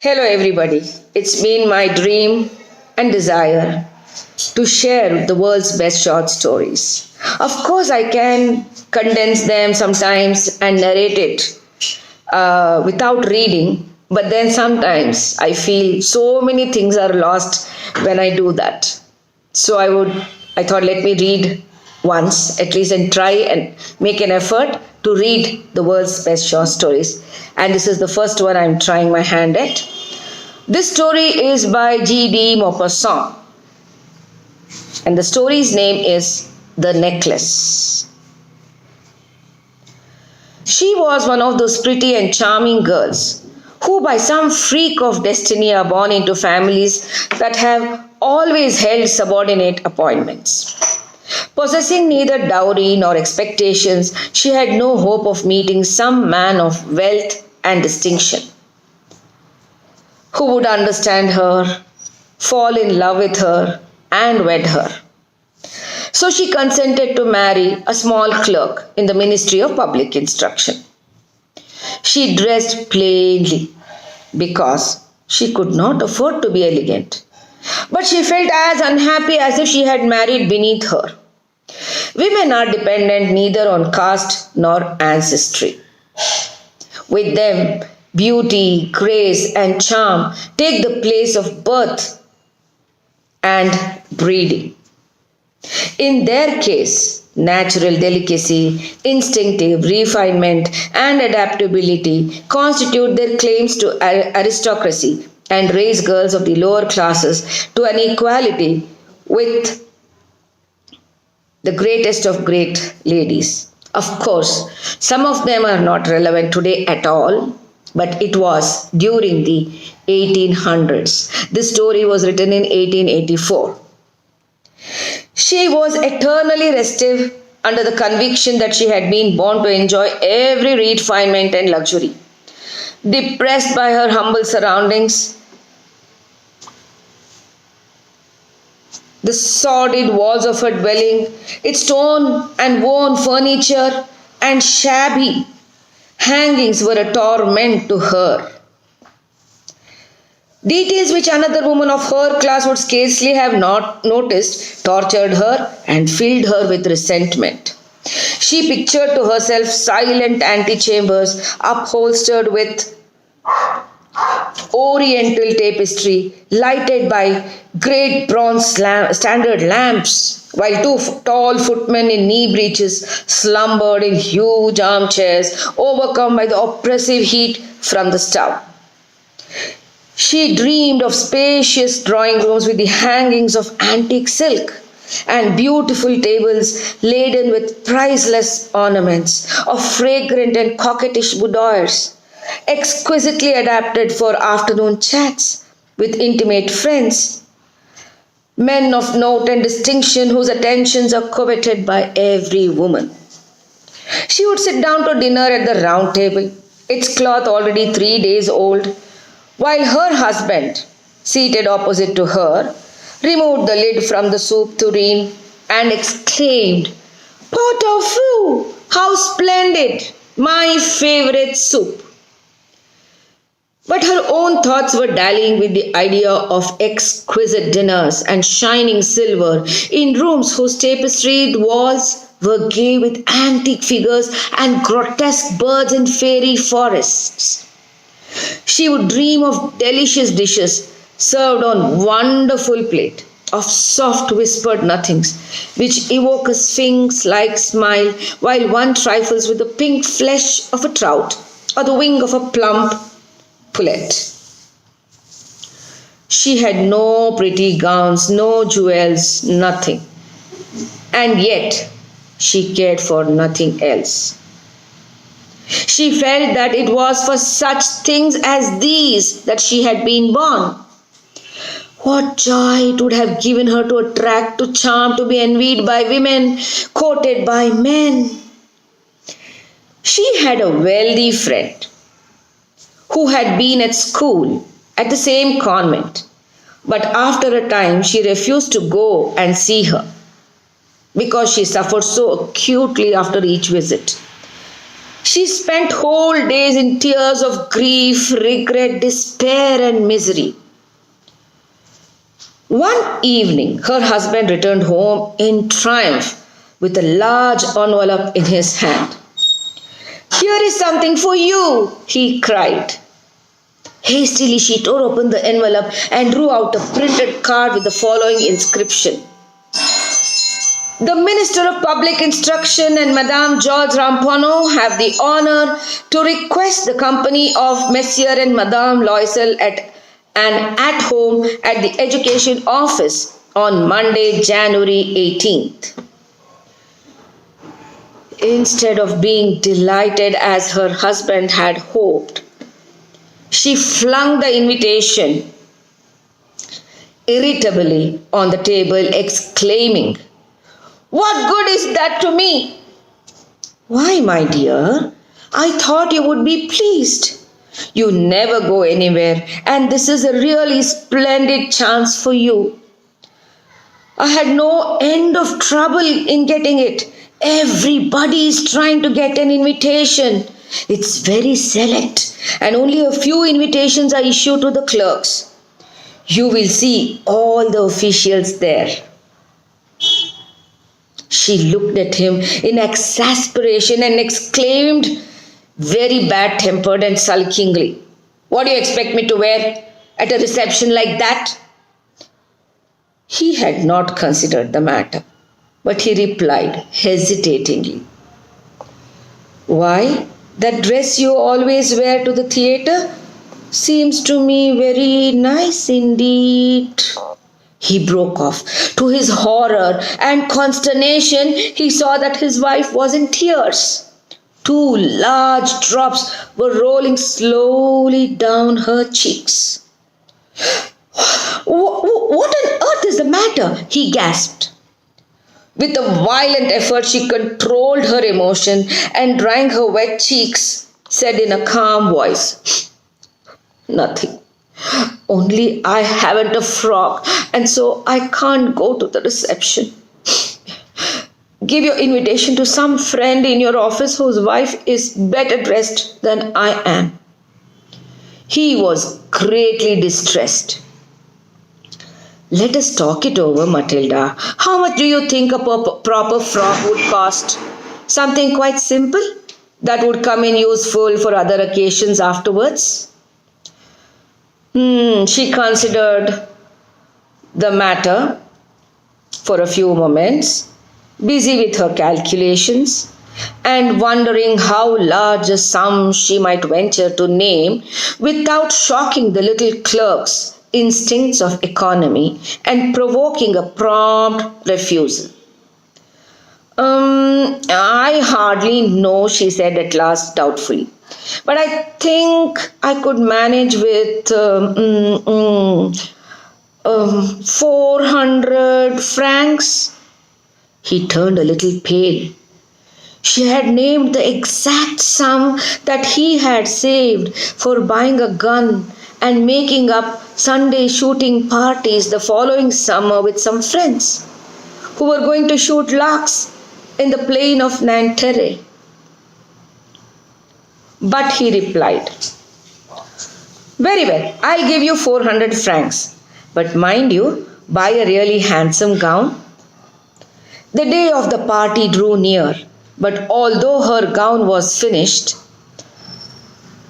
Hello, everybody. It's been my dream and desire to share the world's best short stories. Of course, I can condense them sometimes and narrate it without reading, but then sometimes I feel so many things are lost when I do that. So I thought, let me read once at least and try and make an effort to read the world's best short stories. And this is the first one I'm trying my hand at. This story is by Guy De Maupassant, and the story's name is The Necklace. She was one of those pretty and charming girls who, by some freak of destiny, are born into families that have always held subordinate appointments. Possessing neither dowry nor expectations, she had no hope of meeting some man of wealth and distinction who would understand her, fall in love with her, and wed her. So she consented to marry a small clerk in the Ministry of Public Instruction. She dressed plainly because she could not afford to be elegant, but she felt as unhappy as if she had married beneath her. Women are dependent neither on caste nor ancestry. With them, beauty, grace, and charm take the place of birth and breeding. In their case, natural delicacy, instinctive refinement, and adaptability constitute their claims to aristocracy and raise girls of the lower classes to an equality with the greatest of great ladies. Of course, some of them are not relevant today at all, but it was during the 1800s. This story was written in 1884. She was eternally restive under the conviction that she had been born to enjoy every refinement and luxury. Depressed by her humble surroundings, the sordid walls of her dwelling, its torn and worn furniture, and shabby hangings were a torment to her. Details which another woman of her class would scarcely have not noticed tortured her and filled her with resentment. She pictured to herself silent antechambers upholstered with oriental tapestry, lighted by great bronze standard lamps, while two tall footmen in knee breeches slumbered in huge armchairs, overcome by the oppressive heat from the stove. She dreamed of spacious drawing rooms with the hangings of antique silk and beautiful tables laden with priceless ornaments, of fragrant and coquettish boudoirs, exquisitely adapted for afternoon chats with intimate friends, men of note and distinction whose attentions are coveted by every woman. She would sit down to dinner at the round table, its cloth already 3 days old, while her husband, seated opposite to her, removed the lid from the soup tureen and exclaimed, "Pot au feu! How splendid! My favorite soup!" But her own thoughts were dallying with the idea of exquisite dinners and shining silver in rooms whose tapestried walls were gay with antique figures and grotesque birds in fairy forests. She would dream of delicious dishes served on wonderful plate of soft whispered nothings which evoke a sphinx-like smile while one trifles with the pink flesh of a trout or the wing of a plump pullet. She had no pretty gowns, no jewels, nothing. And yet she cared for nothing else. She felt that it was for such things as these that she had been born. What joy it would have given her to attract, to charm, to be envied by women, courted by men. She had a wealthy friend who had been at school at the same convent, but after a time she refused to go and see her because she suffered so acutely after each visit. She spent whole days in tears of grief, regret, despair, and misery. One evening, her husband returned home in triumph with a large envelope in his hand. "Here is something for you," he cried. Hastily, she tore open the envelope and drew out a printed card with the following inscription: "The Minister of Public Instruction and Madame George Ramponneau have the honor to request the company of Monsieur and Madame Loisel at an at-home at the Education Office on Monday, January 18th. Instead of being delighted as her husband had hoped, she flung the invitation irritably on the table, exclaiming, "What good is that to me?" "Why, my dear, I thought you would be pleased. You never go anywhere, and this is a really splendid chance for you. I had no end of trouble in getting it. Everybody is trying to get an invitation. It's very select, and only a few invitations are issued to the clerks. You will see all the officials there." She looked at him in exasperation and exclaimed, very bad tempered and sulkingly, "What do you expect me to wear at a reception like that?" He had not considered the matter, but he replied hesitatingly, "Why, that dress you always wear to the theatre seems to me very nice indeed." He broke off. To his horror and consternation, he saw that his wife was in tears. 2 large drops were rolling slowly down her cheeks. "What on earth is the matter?" he gasped. With a violent effort, she controlled her emotion and drying her wet cheeks, said in a calm voice, "Nothing. Only I haven't a frock, and so I can't go to the reception. Give your invitation to some friend in your office whose wife is better dressed than I am." He was greatly distressed. "Let us talk it over, Matilda. How much do you think a proper frock would cost? Something quite simple that would come in useful for other occasions afterwards." She considered the matter for a few moments, busy with her calculations and wondering how large a sum she might venture to name without shocking the little clerk's instincts of economy and provoking a prompt refusal. "I hardly know," she said at last doubtfully, "but I think I could manage with 400 francs. He turned a little pale. She had named the exact sum that he had saved for buying a gun and making up Sunday shooting parties the following summer with some friends who were going to shoot larks in the plain of Nanterre. But he replied, "Very well, I'll give you 400 francs. But mind you, buy a really handsome gown." The day of the party drew near, but although her gown was finished,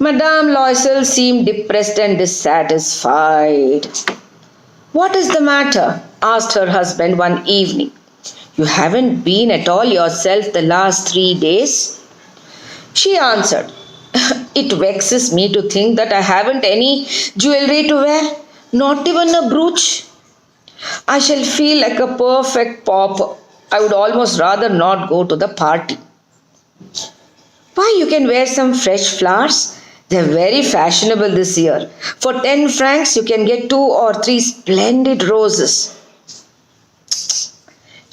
Madame Loisel seemed depressed and dissatisfied. "What is the matter?" asked her husband one evening. "You haven't been at all yourself the last 3 days." She answered, "It vexes me to think that I haven't any jewelry to wear, not even a brooch. I shall feel like a perfect pauper. I would almost rather not go to the party." "Why, you can wear some fresh flowers. They're very fashionable this year. For 10 francs, you can get 2 or 3 splendid roses."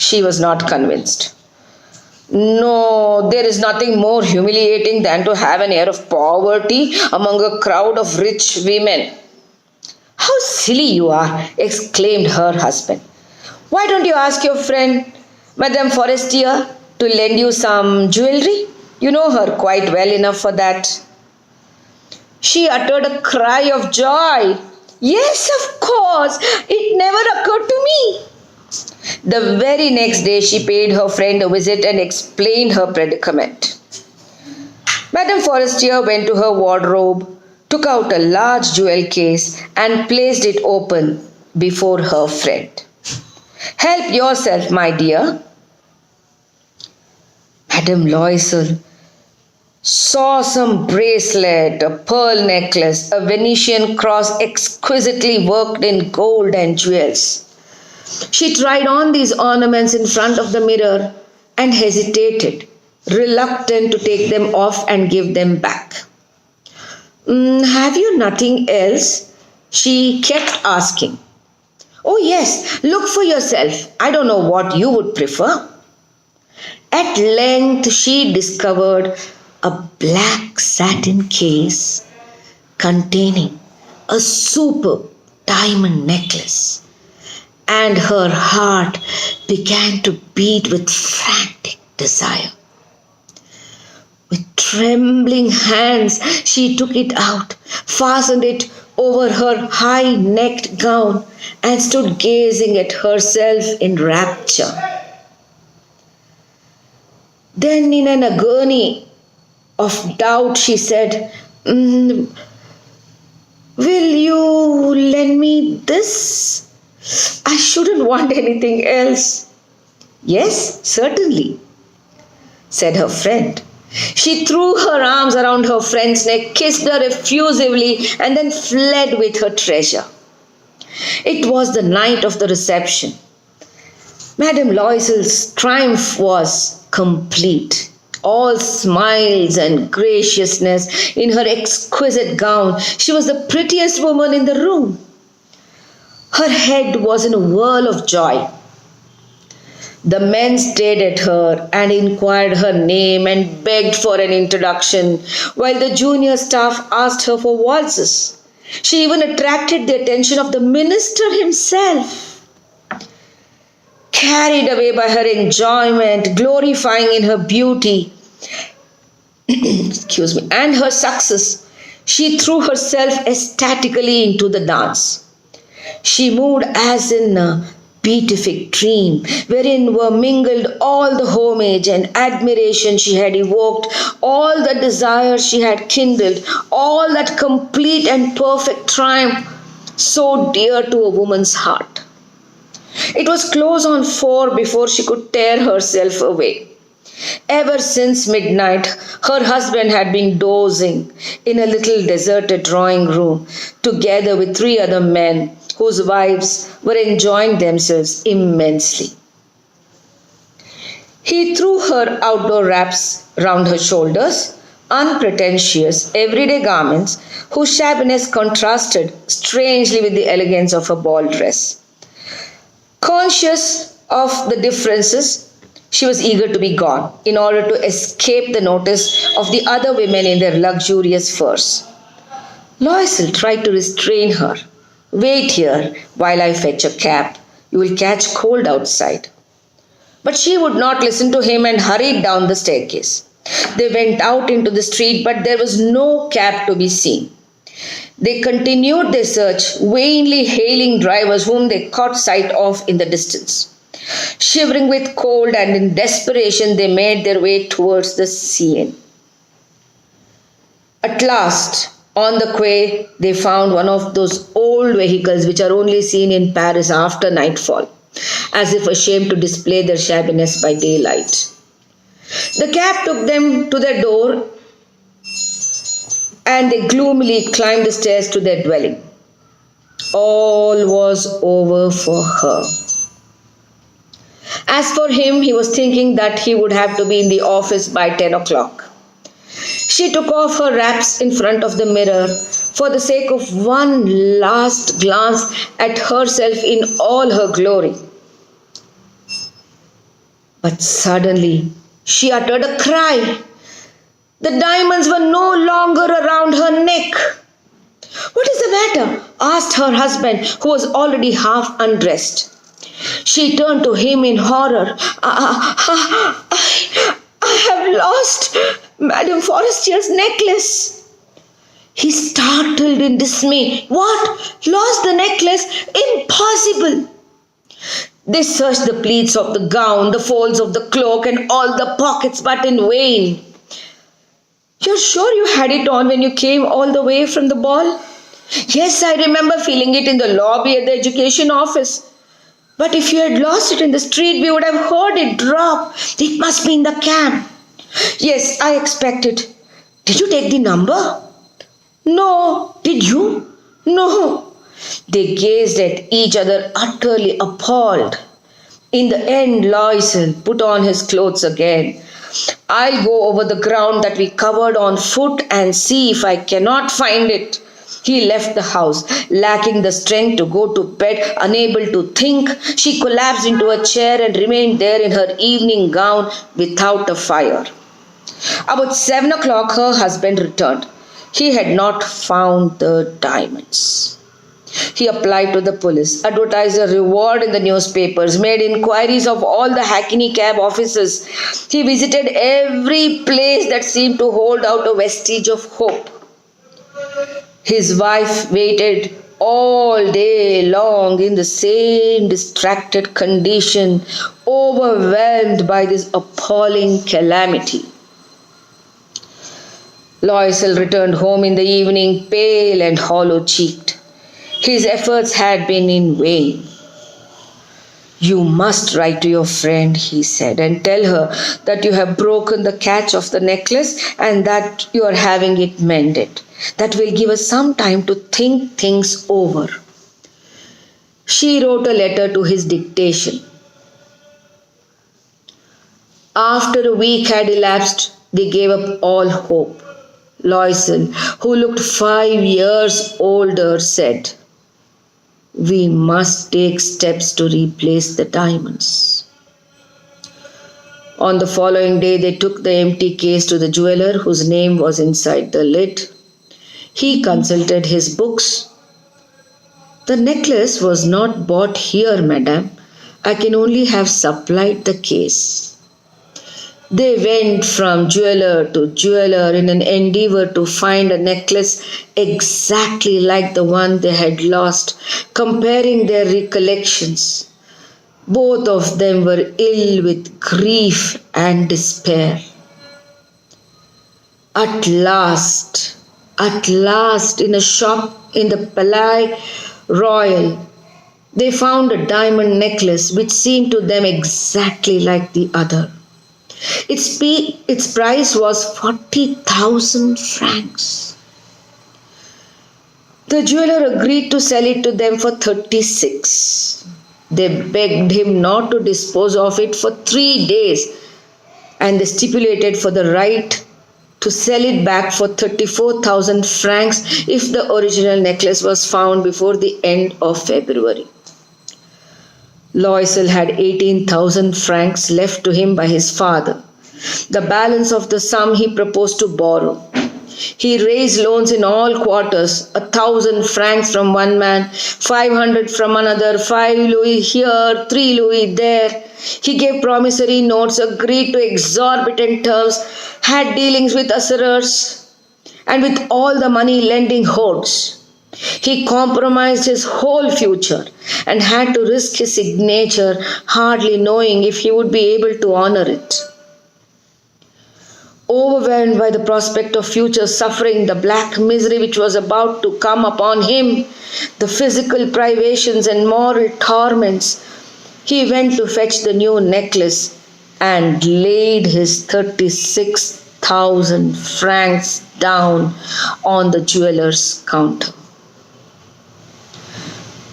She was not convinced. "No, there is nothing more humiliating than to have an air of poverty among a crowd of rich women." "How silly you are!" exclaimed her husband. "Why don't you ask your friend, Madame Forestier, to lend you some jewelry? You know her quite well enough for that. She uttered a cry of joy. Yes, of course. It never occurred to me. The very next day, she paid her friend a visit and explained her predicament. Madame Forestier went to her wardrobe, took out a large jewel case, and placed it open before her friend. Help yourself, my dear. Madame Loisel saw some bracelet, a pearl necklace, a Venetian cross exquisitely worked in gold and jewels. She tried on these ornaments in front of the mirror and hesitated, reluctant to take them off and give them back. Have you nothing else? She kept asking. Oh, yes, look for yourself. I don't know what you would prefer. At length, she discovered a black satin case containing a superb diamond necklace, and her heart began to beat with frantic desire. With trembling hands, she took it out, fastened it over her high-necked gown, and stood gazing at herself in rapture. Then, in an agony of doubt, she said, Will you lend me this? I shouldn't want anything else. Yes, certainly, said her friend. She threw her arms around her friend's neck, kissed her effusively, and then fled with her treasure. It was the night of the reception. Madame Loisel's triumph was complete. All smiles and graciousness in her exquisite gown, she was the prettiest woman in the room. Her head was in a whirl of joy. The men stared at her and inquired her name and begged for an introduction, while the junior staff asked her for waltzes. She even attracted the attention of the minister himself. Carried away by her enjoyment, glorifying in her beauty, and her success, she threw herself ecstatically into the dance. She moved as in a beatific dream, wherein were mingled all the homage and admiration she had evoked, all the desire she had kindled, all that complete and perfect triumph so dear to a woman's heart. It was close on 4 before she could tear herself away. Ever since midnight, her husband had been dozing in a little deserted drawing room, together with 3 other men whose wives were enjoying themselves immensely. He threw her outdoor wraps round her shoulders, unpretentious, everyday garments whose shabbiness contrasted strangely with the elegance of her ball dress. Conscious of the differences, she was eager to be gone in order to escape the notice of the other women in their luxurious furs. Loisel tried to restrain her. Wait here while I fetch a cap. You will catch cold outside. But she would not listen to him and hurried down the staircase. They went out into the street, but there was no cab to be seen. They continued their search, vainly hailing drivers whom they caught sight of in the distance. Shivering with cold and in desperation, they made their way towards the Seine. At last, on the quay, they found one of those old vehicles which are only seen in Paris after nightfall, as if ashamed to display their shabbiness by daylight. The cab took them to their door, and they gloomily climbed the stairs to their dwelling. All was over for her. As for him, he was thinking that he would have to be in the office by 10 o'clock. She took off her wraps in front of the mirror for the sake of one last glance at herself in all her glory. But suddenly she uttered a cry. The diamonds were no longer around her neck. What is the matter? Asked her husband, who was already half undressed. She turned to him in horror. I have lost Madame Forestier's necklace. He startled in dismay. What? Lost the necklace? Impossible! They searched the pleats of the gown, the folds of the cloak, and all the pockets, but in vain. You're sure you had it on when you came all the way from the ball? Yes, I remember feeling it in the lobby at the education office. But if you had lost it in the street, we would have heard it drop. It must be in the camp. Yes, I expect it. Did you take the number? No. Did you? No. They gazed at each other utterly appalled. In the end, Loisel put on his clothes again. I'll go over the ground that we covered on foot and see if I cannot find it. He left the house, lacking the strength to go to bed, unable to think. She collapsed into a chair and remained there in her evening gown without a fire. About 7 o'clock, her husband returned. He had not found the diamonds. He applied to the police, advertised a reward in the newspapers, made inquiries of all the hackney cab offices. He visited every place that seemed to hold out a vestige of hope. His wife waited all day long in the same distracted condition, overwhelmed by this appalling calamity. Loisel returned home in the evening, pale and hollow-cheeked. His efforts had been in vain. You must write to your friend, he said, and tell her that you have broken the catch of the necklace and that you are having it mended. That will give us some time to think things over. She wrote a letter to his dictation. After a week had elapsed, they gave up all hope. Loisel, who looked 5 years older, said, "We must take steps to replace the diamonds." On the following day, they took the empty case to the jeweler whose name was inside the lid. He consulted his books. "The necklace was not bought here, madam. I can only have supplied the case." They went from jeweler to jeweler in an endeavor to find a necklace exactly like the one they had lost, comparing their recollections. Both of them were ill with grief and despair. At last, in a shop in the Palais Royal, they found a diamond necklace which seemed to them exactly like the other. Its price was 40,000 francs. The jeweler agreed to sell it to them for 36. They begged him not to dispose of it for 3 days, and they stipulated for the right to sell it back for 34,000 francs if the original necklace was found before the end of February. Loisel had 18,000 francs left to him by his father. The balance of the sum he proposed to borrow. He raised loans in all quarters, 1,000 francs from one man, 500 from another, 5 louis here, 3 louis there. He gave promissory notes, agreed to exorbitant terms, had dealings with usurers, and with all the money lending hordes. He compromised his whole future and had to risk his signature, hardly knowing if he would be able to honor it. Overwhelmed by the prospect of future suffering, the black misery which was about to come upon him, the physical privations and moral torments, he went to fetch the new necklace and laid his 36,000 francs down on the jeweler's counter.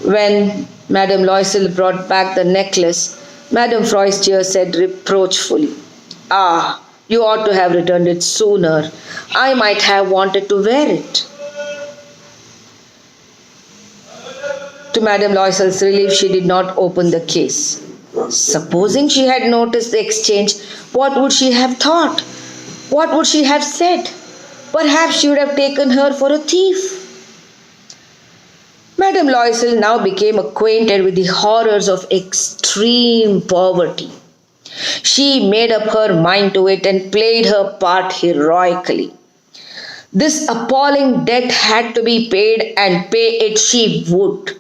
When Madame Loisel brought back the necklace, Madame Forestier said reproachfully, "Ah, you ought to have returned it sooner. I might have wanted to wear it." To Madame Loisel's relief, she did not open the case. Supposing she had noticed the exchange, what would she have thought? What would she have said? Perhaps she would have taken her for a thief. Madame Loisel now became acquainted with the horrors of extreme poverty. She made up her mind to it and played her part heroically. This appalling debt had to be paid, and pay it she would.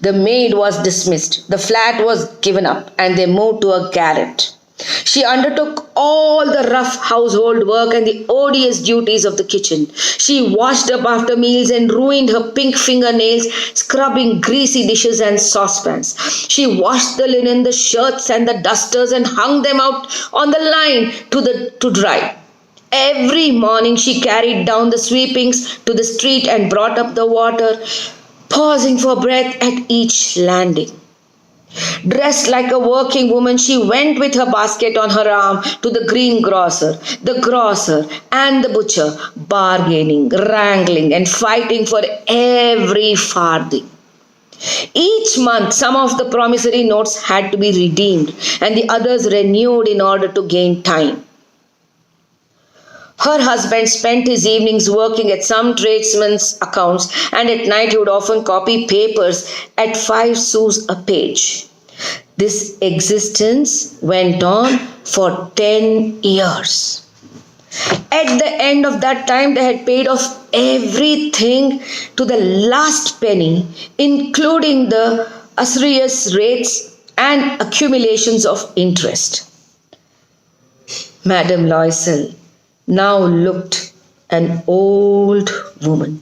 The maid was dismissed, the flat was given up, and they moved to a garret. She undertook all the rough household work and the odious duties of the kitchen. She washed up after meals and ruined her pink fingernails, scrubbing greasy dishes and saucepans. She washed the linen, the shirts, and the dusters and hung them out on the line to dry. Every morning she carried down the sweepings to the street and brought up the water, pausing for breath at each landing. Dressed like a working woman, she went with her basket on her arm to the greengrocer, the grocer, and the butcher, bargaining, wrangling, and fighting for every farthing. Each month, some of the promissory notes had to be redeemed and the others renewed in order to gain time. Her husband spent his evenings working at some tradesman's accounts, and at night he would often copy papers at 5 sous a page. This existence went on for 10 years. At the end of that time, they had paid off everything to the last penny, including the usurious rates and accumulations of interest. Madame Loisel now looked an old woman.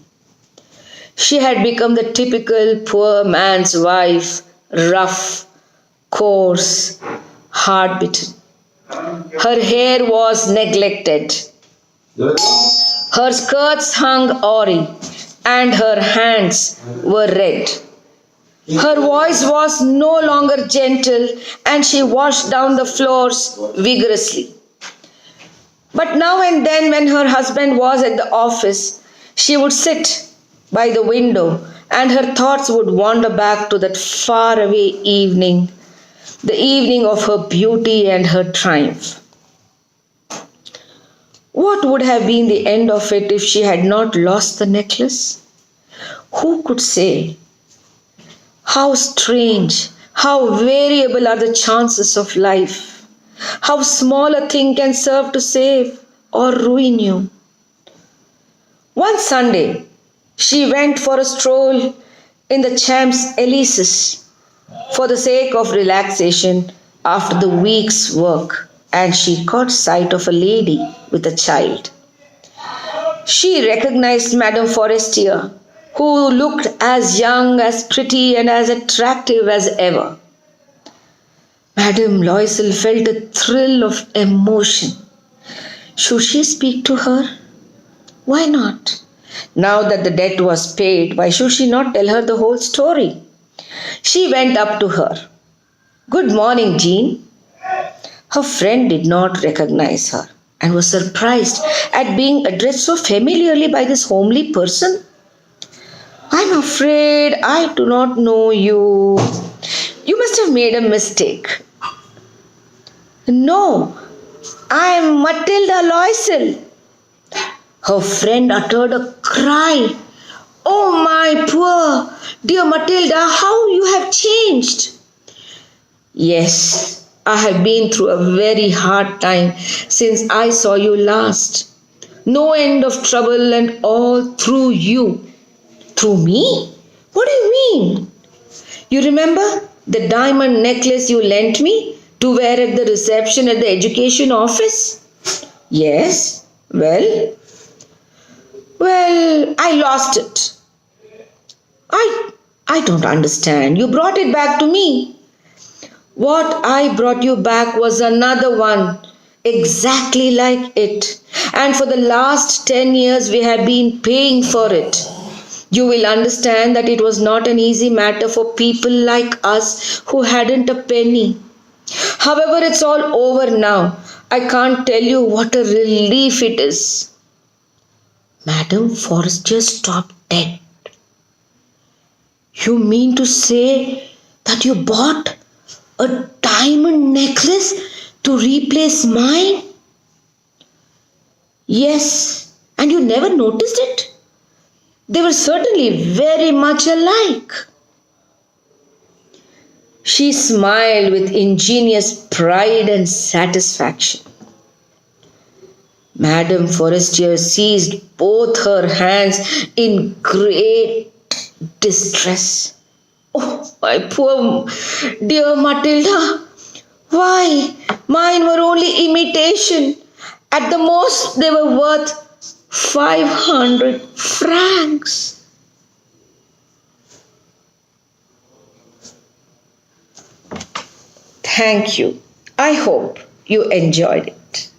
She had become the typical poor man's wife, rough, coarse, hard-bitten. Her hair was neglected. Her skirts hung awry, and her hands were red. Her voice was no longer gentle, and she washed down the floors vigorously. But now and then, when her husband was at the office, she would sit by the window and her thoughts would wander back to that faraway evening, the evening of her beauty and her triumph. What would have been the end of it if she had not lost the necklace? Who could say? How strange, how variable are the chances of life. How small a thing can serve to save or ruin you. One Sunday, she went for a stroll in the Champs-Élysées for the sake of relaxation after the week's work, and she caught sight of a lady with a child. She recognized Madame Forestier, who looked as young, as pretty, and as attractive as ever. Madame Loisel felt a thrill of emotion. Should she speak to her? Why not? Now that the debt was paid, why should she not tell her the whole story? She went up to her. Good morning, Jean. Her friend did not recognize her and was surprised at being addressed so familiarly by this homely person. I'm afraid I do not know you. You must have made a mistake. No, I am Matilda Loisel. Her friend uttered a cry. Oh, my poor dear Matilda, how you have changed. Yes, I have been through a very hard time since I saw you last. No end of trouble and all through you. Through me? What do you mean? You remember the diamond necklace you lent me to wear at the reception at the education office? Yes. Well, I lost it. I don't understand. You brought it back to me. What I brought you back was another one, exactly like it. And for the last 10 years, we have been paying for it. You will understand that it was not an easy matter for people like us who hadn't a penny. However, it's all over now. I can't tell you what a relief it is. Madame Forestier stopped dead. You mean to say that you bought a diamond necklace to replace mine? Yes, and you never noticed it? They were certainly very much alike. She smiled with ingenious pride and satisfaction. Madame Forestier seized both her hands in great distress. Oh, my poor dear Matilda, why, mine were only imitation. At the most, they were worth 500 francs. Thank you. I hope you enjoyed it.